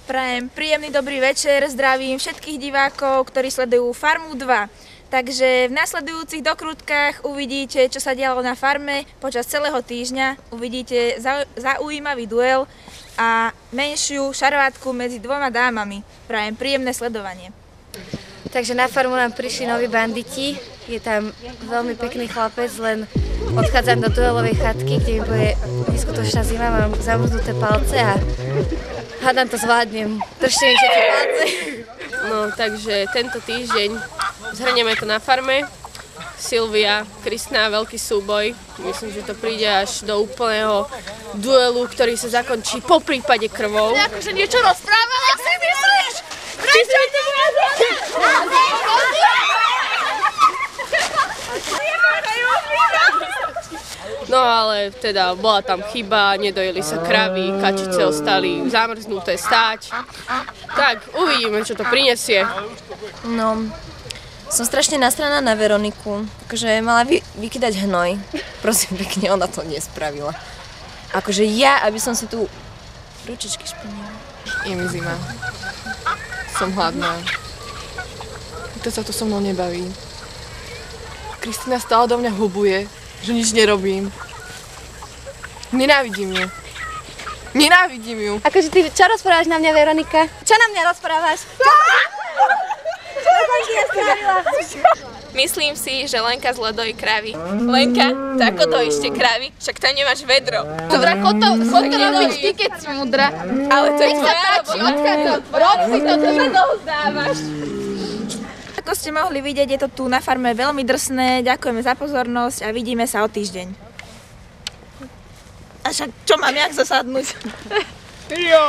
Prajem príjemný dobrý večer, zdravím všetkých divákov, ktorí sledujú Farmu 2. Takže v nasledujúcich dokrutkách uvidíte, čo sa dialo na farme počas celého týždňa. Uvidíte zaujímavý duel a menšiu šarvátku medzi dvoma dámami. Prajem príjemné sledovanie. Takže na farmu nám prišli noví banditi. Je tam veľmi pekný chlapec, len odchádzam do duelovej chatky, kde mi bude neskutočná zima, mám zamrznuté palce a hádam to zvládnem. Držte mi všetky palce. No, takže tento týždeň zhrnieme to na farme. Silvia, Kristná, veľký súboj. Myslím, že to príde až do úplného duelu, ktorý sa zakončí po prípade krvou. Akože niečo rozprávala, si myslíš? Prečo to No ale teda bola tam chyba, nedojeli sa kravy, kačice ostali zamrznuté stáť. Tak, uvidíme, čo to prinesie. No, som strašne nasraná na Veroniku, akože mala vykydať hnoj. Prosím pekne, ona to nespravila. Akože ja, aby som si tu ručičky špinila. Je mi zima. Som hladná. Kto sa tu so mnou nebaví? Kristína stále do mňa hubuje, že nič nerobím. Nenávidím ju. Nenávidím ju. Akože ty čo rozprávaš na mňa, Veronika? Čo na mňa rozprávaš? Myslím si, že Lenka zle dojí kravy. Lenka, tak ako dojíšte kravy? Však tam nemáš vedro. Dobre, chod to robiť ty, keď si múdra. Ale to je Nech sa tvoja páči, robota. odchádzam. Rob si to, čo sa toho vzdávaš. Ako ste mohli vidieť, je to tu na farme veľmi drsné. Ďakujeme za pozornosť a vidíme sa o týždeň. A však čo mám, jak zasadnúť? Ujo!